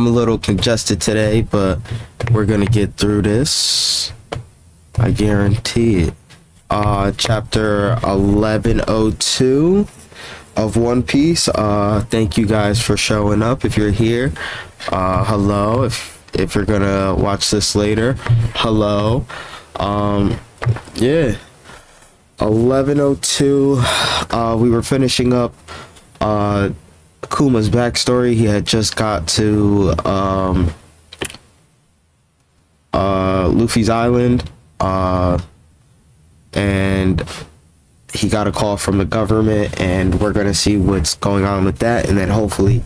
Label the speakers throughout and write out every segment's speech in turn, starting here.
Speaker 1: I'm a little congested today, but we're gonna get through this. I guarantee it. Chapter 1102 of One Piece. Thank you guys for showing up. If you're here, hello. If you're gonna watch this later, hello. Yeah. 1102. We were finishing up Kuma's backstory. He had just got to Luffy's island, and he got a call from the government, and we're gonna see what's going on with that, and then hopefully,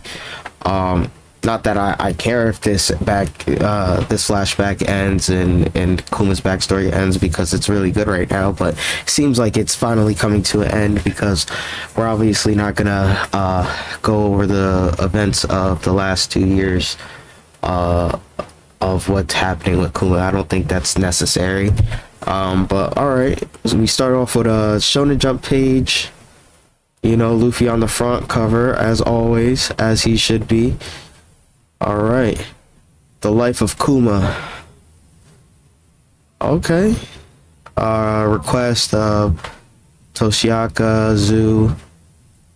Speaker 1: not that I care if this flashback ends and Kuma's backstory ends, because it's really good right now, but it seems like it's finally coming to an end, because we're obviously not gonna go over the events of the last 2 years of what's happening with Kuma. I don't think that's necessary. But alright, so we start off with a Shonen Jump page. You know, Luffy on the front cover, as always, as he should be. Alright. The life of Kuma. Okay. Request of Toshiaka Zu.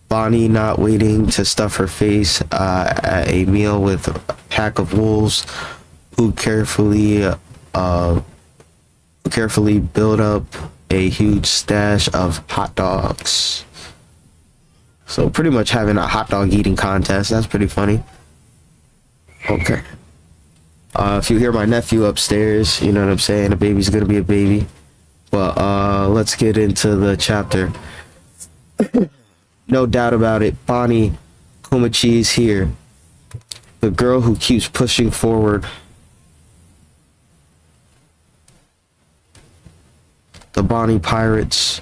Speaker 1: Bonnie not waiting to stuff her face at a meal with a pack of wolves who carefully build up a huge stash of hot dogs. So pretty much having a hot dog eating contest. That's pretty funny. Okay. If you hear my nephew upstairs, you know what I'm saying, a baby's gonna be a baby. But let's get into the chapter. No doubt about it, Bonnie Komachi is here. The girl who keeps pushing forward. The Bonnie Pirates.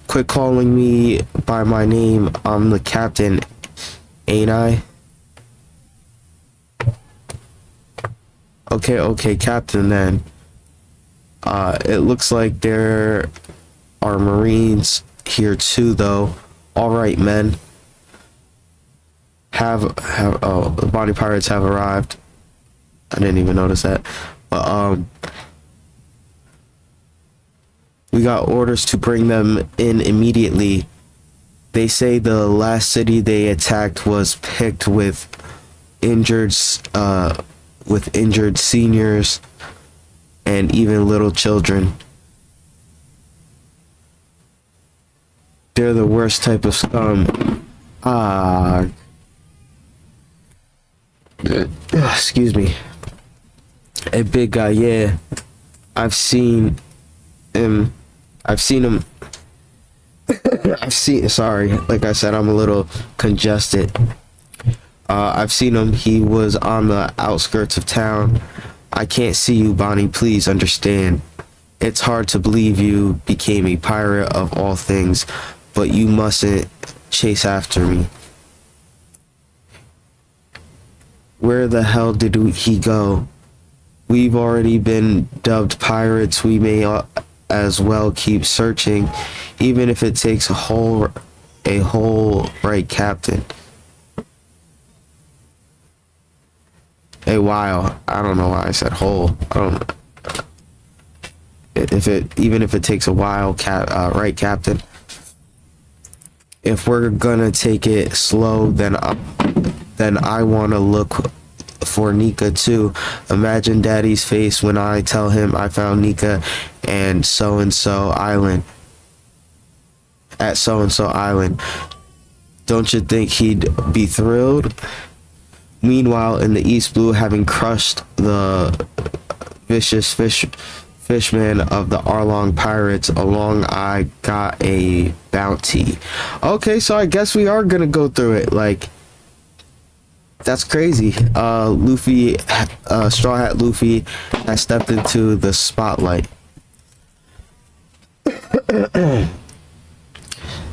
Speaker 1: Quit calling me by my name. I'm the captain, ain't I? Okay, Captain, then. It looks like there are Marines here too, though. Alright, men. The Bonnie Pirates have arrived. I didn't even notice that. But, we got orders to bring them in immediately. They say the last city they attacked was picked with injured seniors and even little children. They're the worst type of scum. Excuse me. A big guy, yeah. I've seen him. Sorry, like I said, I'm a little congested. I've seen him. He was on the outskirts of town. I can't see you, Bonnie. Please understand. It's hard to believe you became a pirate of all things, but you mustn't chase after me. Where the hell did he go? We've already been dubbed pirates. We may as well keep searching, even if it takes a whole right, Captain. A while. I don't know why I said whole. I don't. Even if it takes a while, right, Captain. If we're gonna take it slow, then I want to look for Nika too. Imagine Daddy's face when I tell him I found Nika and so-and-so island. At so-and-so island. Don't you think he'd be thrilled? Meanwhile, in the East Blue, having crushed the vicious fishmen of the Arlong pirates, along I got a bounty. Okay, so I guess we are gonna go through it. Like, that's crazy. Luffy, Straw Hat Luffy has stepped into the spotlight.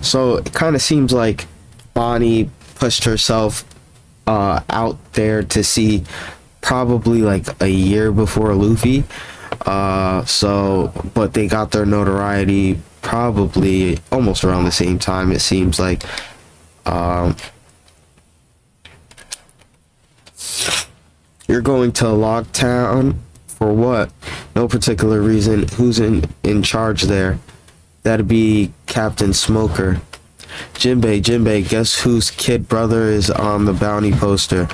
Speaker 1: So it kind of seems like Bonnie pushed herself out there to see probably like a year before Luffy. But they got their notoriety probably almost around the same time, it seems like. You're going to Locktown for what? No particular reason. Who's in charge there? That'd be Captain Smoker. Jinbei, guess whose kid brother is on the bounty poster?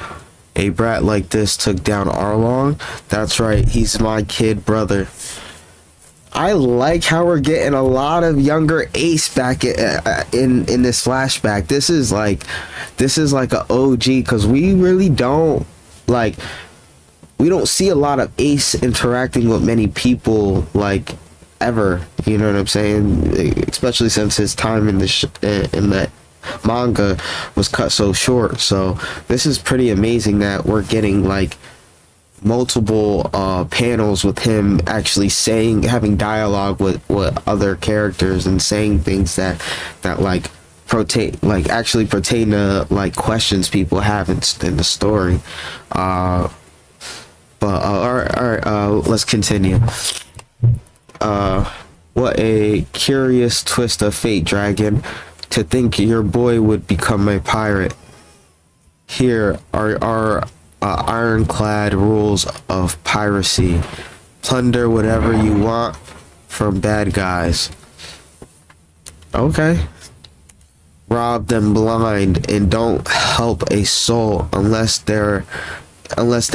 Speaker 1: A brat like this took down Arlong? That's right, he's my kid brother. I like how we're getting a lot of younger Ace back in this flashback. This is like a OG, because we really don't we don't see a lot of Ace interacting with many people like ever. You know what I'm saying? Especially since his time in the manga was cut so short. So this is pretty amazing that we're getting like multiple panels with him actually having dialogue with other characters and saying things that like actually pertain to like questions people have in the story. But all right, let's continue. What a curious twist of fate, Dragon. To think your boy would become a pirate. Here are our ironclad rules of piracy. Plunder whatever you want from bad guys. Okay. Rob them blind and don't help a soul unless they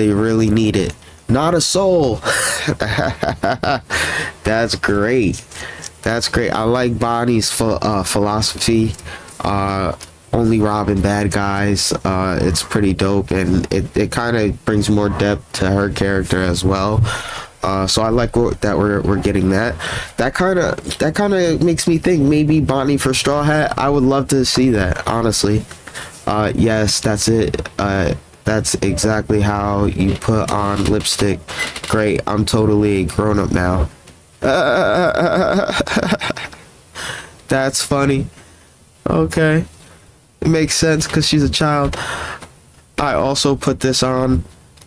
Speaker 1: really need it. Not a soul. That's great. That's great. I like Bonnie's philosophy. Only robbing bad guys. It's pretty dope, and it kind of brings more depth to her character as well. So I like that we're getting that. That kind of makes me think maybe Bonnie for Straw Hat. I would love to see that, honestly. Yes, that's it. That's exactly how you put on lipstick. Great, I'm totally a grown-up now. That's funny. Okay. It makes sense because she's a child. I also put this on.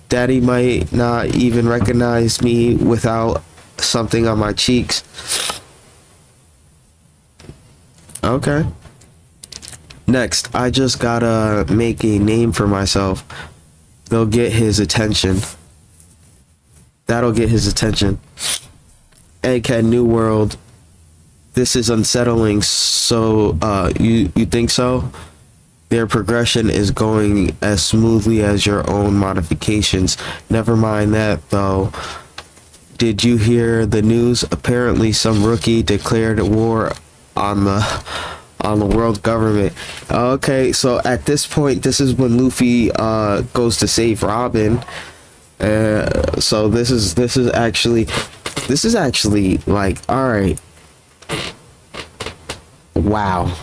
Speaker 1: Daddy might not even recognize me without something on my cheeks. Okay. Next, I just gotta make a name for myself. They'll get his attention. That'll get his attention. Egghead New World. This is unsettling. So, you think so? Their progression is going as smoothly as your own modifications. Never mind that, though. Did you hear the news? Apparently, some rookie declared war on the world government. Okay, so at this point, this is when Luffy goes to save Robin. So this is actually like, all right. Wow.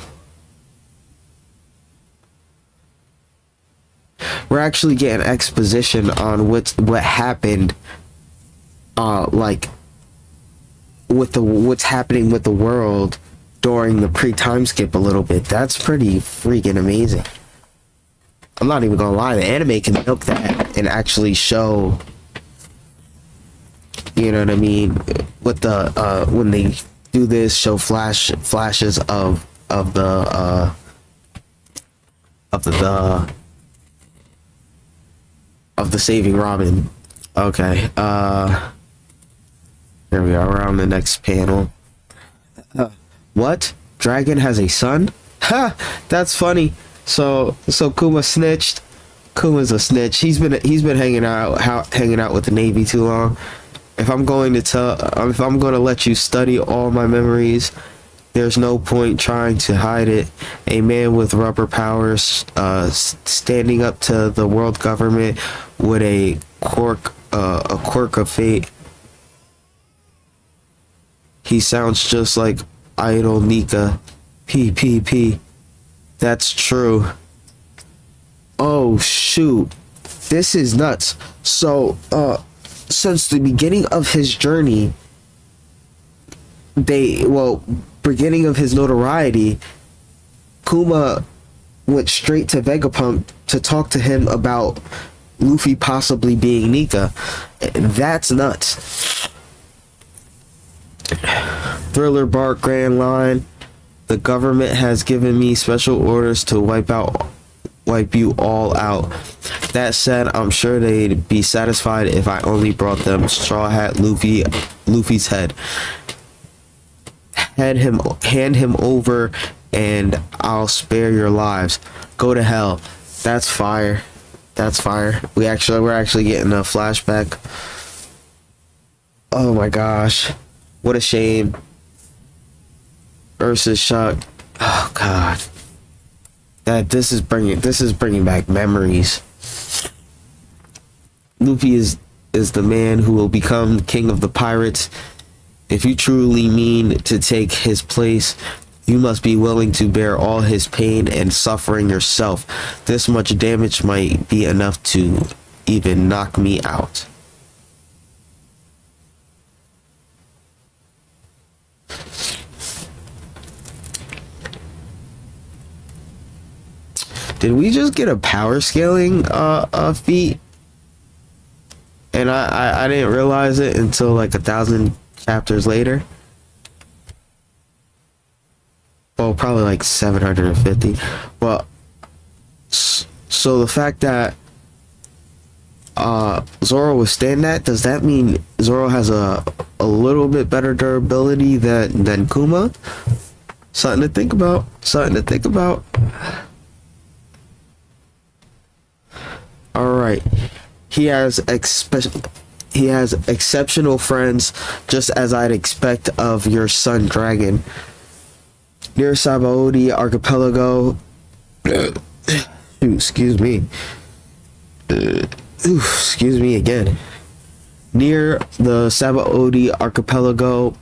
Speaker 1: We're actually getting exposition on what happened, like with what's happening with the world during the pre-time skip a little bit. That's pretty freaking amazing. I'm not even gonna lie, the anime can milk that and actually show, you know what I mean, with the when they do this, show flashes of the saving Robin. Okay, here we are. We're on the next panel. What? Dragon has a son? Ha! That's funny. So Kuma snitched. Kuma's a snitch. He's been hanging out with the Navy too long. If I'm going to let you study all my memories, there's no point trying to hide it. A man with rubber powers, standing up to the world government with a quirk of fate. He sounds just like Idol Nika. PPP. That's true. Oh shoot. This is nuts. So, since the beginning of his journey, beginning of his notoriety, Kuma went straight to Vegapunk to talk to him about Luffy possibly being Nika. That's nuts. Thriller Bark Grand Line. The government has given me special orders to wipe you all out. That said, I'm sure they'd be satisfied if I only brought them Straw Hat Luffy's head. Hand him over, and I'll spare your lives. Go to hell. That's fire. That's fire. We're actually getting a flashback. Oh my gosh, what a shame. Versus Shock. Oh god. This is bringing back memories. Luffy is the man who will become king of the pirates. If you truly mean to take his place, you must be willing to bear all his pain and suffering yourself. This much damage might be enough to even knock me out. Did we just get a power scaling feat? And I didn't realize it until like 1,000 chapters later. Well, probably like 750. Well, so the fact that Zoro withstand that, does that mean Zoro has a little bit better durability than Kuma? Something to think about. Something to think about. All right. He has exceptional friends, just as I'd expect of your son Dragon. Near Sabaody Archipelago. Excuse me. Excuse me again. Near the Sabaody Archipelago,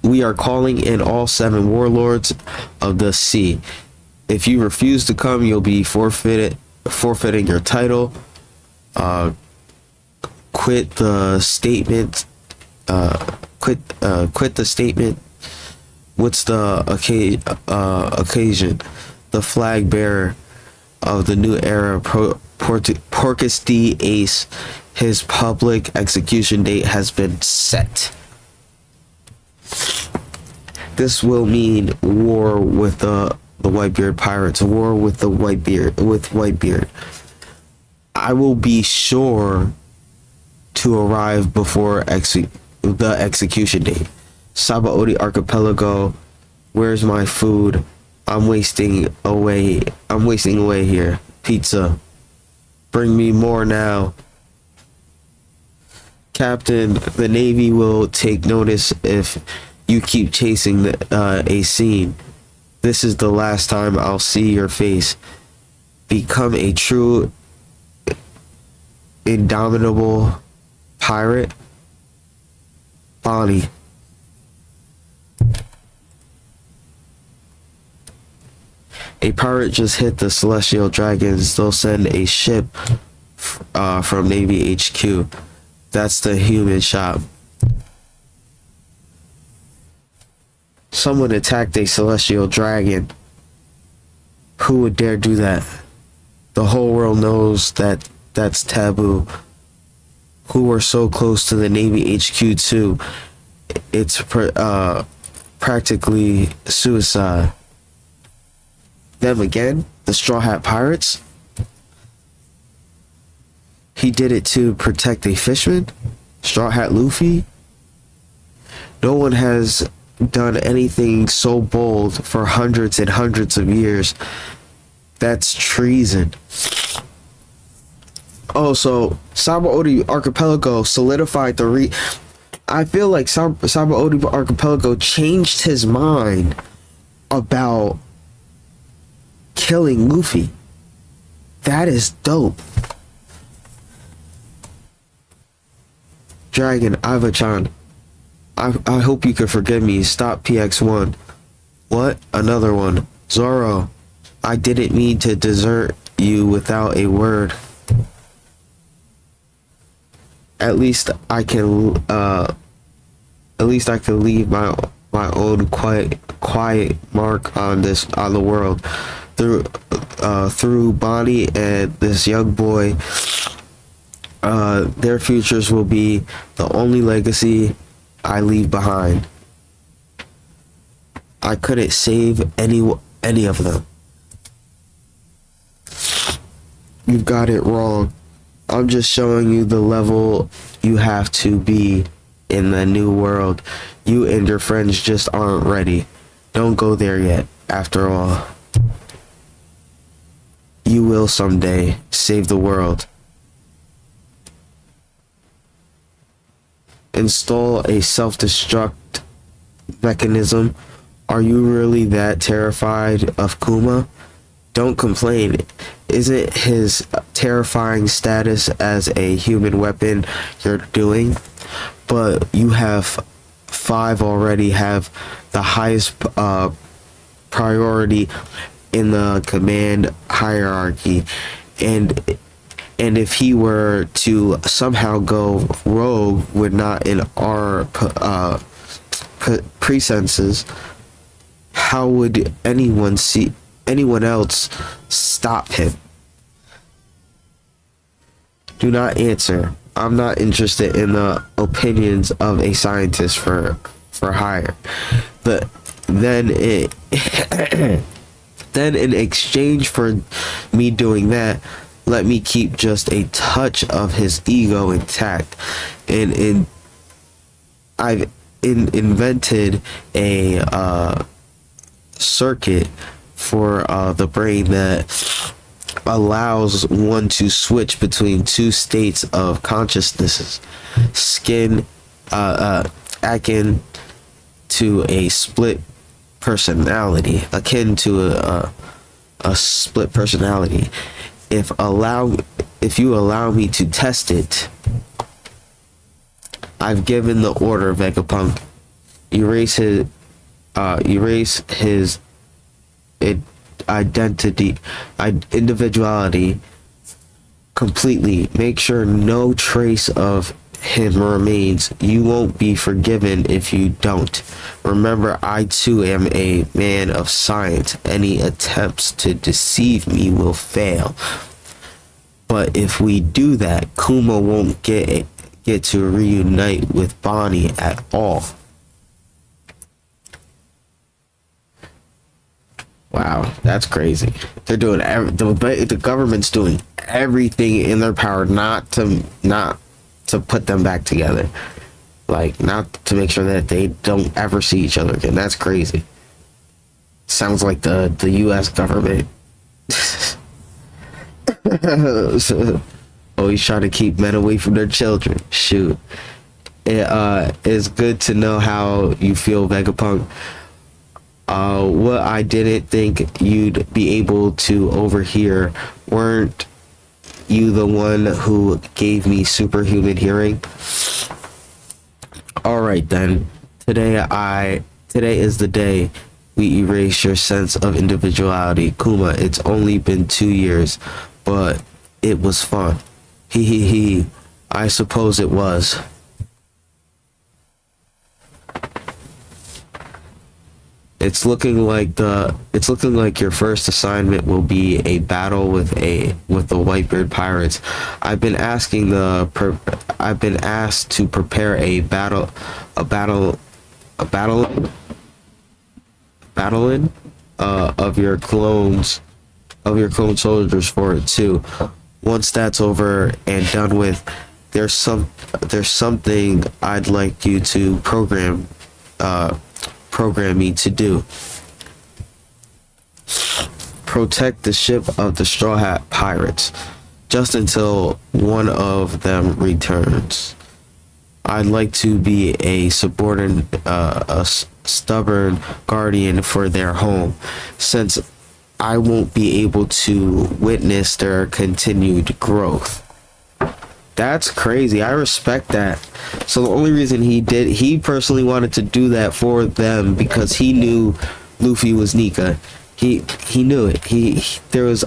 Speaker 1: we are calling in all 7 warlords of the sea. If you refuse to come, you'll be forfeiting your title. Quit the statement. Quit the statement. What's the occasion? The flag bearer of the new era, Porcus D. Ace. His public execution date has been set. This will mean war with the Whitebeard pirates. War with the Whitebeard. I will be sure to arrive before the execution date. Sabaody Archipelago, where's my food? I'm wasting away here. Pizza. Bring me more now. Captain, the Navy will take notice if you keep chasing a scene. This is the last time I'll see your face. Become a true indomitable pirate. Bonnie. A pirate just hit the Celestial Dragons. They'll send a ship from Navy HQ. That's the human shop. Someone attacked a Celestial Dragon. Who would dare do that? The whole world knows that that's taboo. Who were so close to the Navy HQ too? It's practically suicide. Them again? The Straw Hat Pirates? He did it to protect a fisherman? Straw Hat Luffy? No one has done anything so bold for hundreds and hundreds of years. That's treason. Oh, so Sabaody Archipelago solidified the I feel like Sabaody Archipelago changed his mind about killing Luffy. That is dope. Dragon, Iva-chan, I hope you can forgive me. Stop PX1. What? Another one. Zoro, I didn't mean to desert you without a word. At least I can leave my own quiet mark on the world through Bonnie and this young boy. Their futures will be the only legacy I leave behind. I couldn't save any of them. You've got it wrong. I'm just showing you the level you have to be in the new world. You and your friends just aren't ready. Don't go there yet, after all. You will someday save the world. Install a self-destruct mechanism. Are you really that terrified of Kuma? Don't complain. Isn't his terrifying status as a human weapon you're doing? But you have 5 already have the highest priority in the command hierarchy, and if he were to somehow go rogue with not in our presences, how would anyone else stop him? Do not answer. I'm not interested in the opinions of a scientist for hire. But then then in exchange for me doing that, let me keep just a touch of his ego intact. And I've invented a circuit for the brain that allows one to switch between 2 states of consciousness, akin to a split personality, akin to a split personality. If you allow me to test it, I've given the order. Vegapunk, erase his individuality completely. Make sure no trace of him remains. You won't be forgiven if you don't. Remember, I too am a man of science. Any attempts to deceive me will fail. But if we do that, Kuma won't get to reunite with Bonnie at all. Wow, that's crazy. They're doing the government's doing everything in their power not to put them back together, like not to make sure that they don't ever see each other again. That's crazy. Sounds like the U.S. government. Always trying to keep men away from their children. Shoot, it's good to know how you feel, Vegapunk. What I didn't think you'd be able to overhear. Weren't you the one who gave me superhuman hearing? Alright then. Today is the day we erase your sense of individuality. Kuma, it's only been 2 years, but it was fun. He. I suppose it was. It's looking like your first assignment will be a battle with the Whitebeard pirates. I've been asked to prepare a battalion of your clone soldiers for it too. Once that's over and done with, there's something I'd like you to program me to do. Protect the ship of the Straw Hat pirates just until one of them returns. I'd like to be a subordinate, stubborn guardian for their home, since I won't be able to witness their continued growth. That's crazy. I respect that. So the only reason he personally wanted to do that for them because he knew Luffy was Nika. He knew it. There was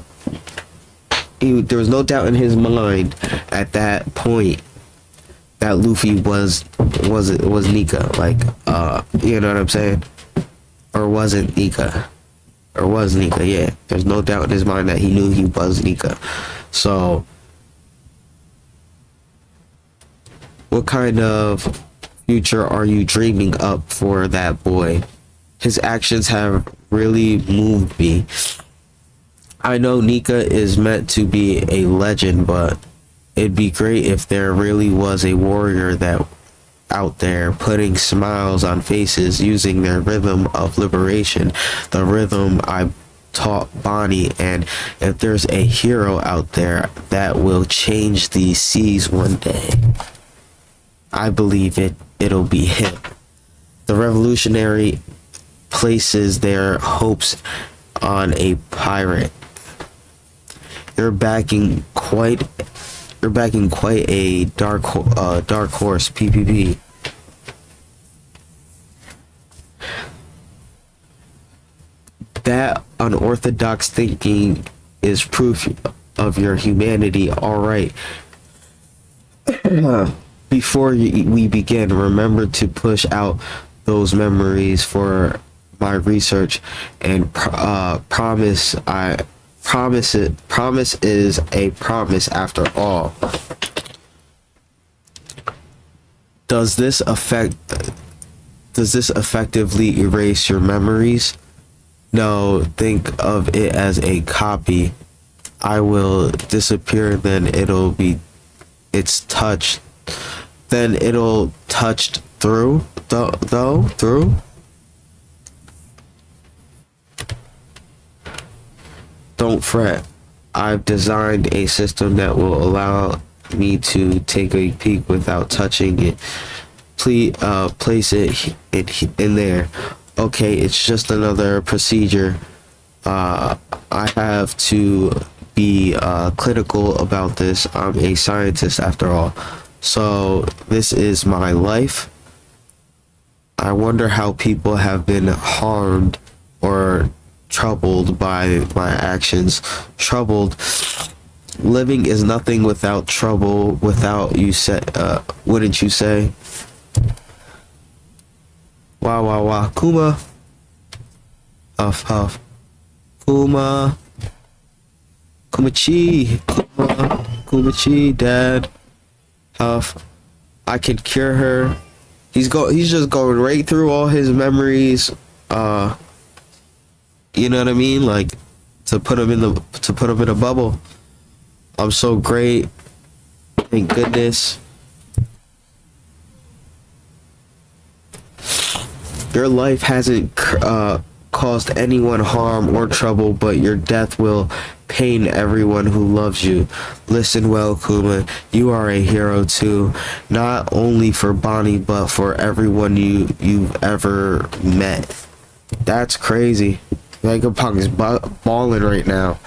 Speaker 1: no doubt in his mind at that point that Luffy was Nika. Like, you know what I'm saying? Or wasn't Nika. Or was Nika, yeah. There's no doubt in his mind that he knew he was Nika. So what kind of future are you dreaming up for that boy? His actions have really moved me. I know Nika is meant to be a legend, but it'd be great if there really was a warrior that out there putting smiles on faces using their rhythm of liberation, the rhythm I taught Bonnie. And if there's a hero out there that will change these seas one day, I believe it'll be him. The revolutionary places their hopes on a pirate. You're backing quite a dark horse, PPP. That unorthodox thinking is proof of your humanity. All right. Before we begin, remember to push out those memories for my research, and promise is a promise after all. Does this effectively erase your memories? No, think of it as a copy. I will disappear, then it'll touched through through. Don't fret. I've designed a system that will allow me to take a peek without touching it. Please place it in there. Okay, it's just another procedure. I have to be critical about this. I'm a scientist after all. So this is my life. I wonder how people have been harmed or troubled by my actions. Troubled. Living is nothing without trouble. Without you wouldn't you say? Wow, wow, wow. Kuma. Huff, huff. Kuma. Kumachi. Kuma. Kumachi, Dad. Huff. I can cure her. He's just going right through all his memories. You know what I mean? Like, to put him in a bubble. I'm so great. Thank goodness. Your life hasn't caused anyone harm or trouble, but your death will pain everyone who loves you. Listen well, Kuma. You are a hero too, not only for Bonnie, but for everyone you've ever met. That's crazy. Vegapunk is balling right now.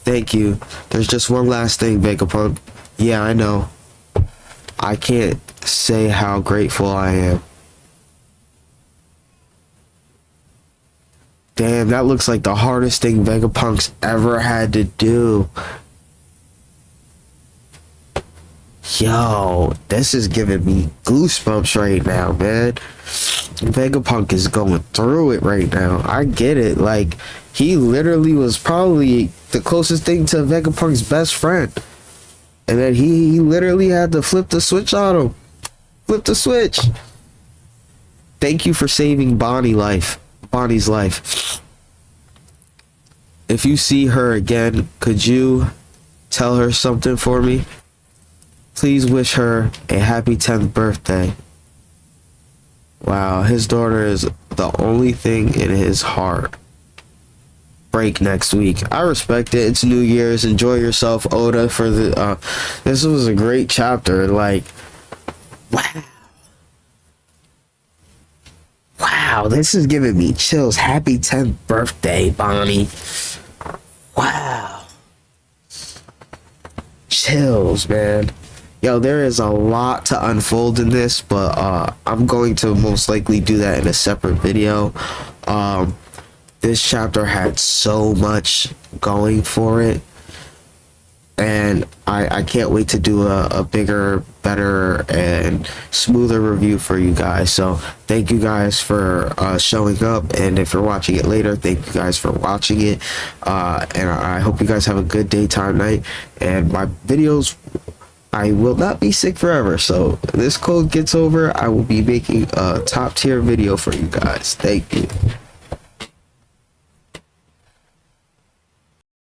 Speaker 1: Thank you. There's just one last thing, Vegapunk. Yeah, I know. I can't say how grateful I am. Damn, that looks like the hardest thing Vegapunk's ever had to do. Yo, this is giving me goosebumps right now, man. Vegapunk is going through it right now. I get it. Like, he literally was probably the closest thing to Vegapunk's best friend. And then he literally had to flip the switch on him. Flip the switch. Thank you for saving Bonnie's life. If you see her again, could you tell her something for me? Please wish her a happy 10th birthday. Wow, his daughter is the only thing in his heart. Break next week. I respect it. It's New Year's. Enjoy yourself, Oda, for the this was a great chapter. Like, wow. Wow, this is giving me chills. Happy 10th birthday, Bonnie. Wow. Chills, man. Yo, there is a lot to unfold in this, but I'm going to most likely do that in a separate video. This chapter had so much going for it, and I can't wait to do a bigger, better, and smoother review for you guys. So thank you guys for showing up, and if you're watching it later, thank you guys for watching it, and I hope you guys have a good day, time, night. And my videos, I will not be sick forever, so this cold gets over, I will be making a top tier video for you guys. Thank you.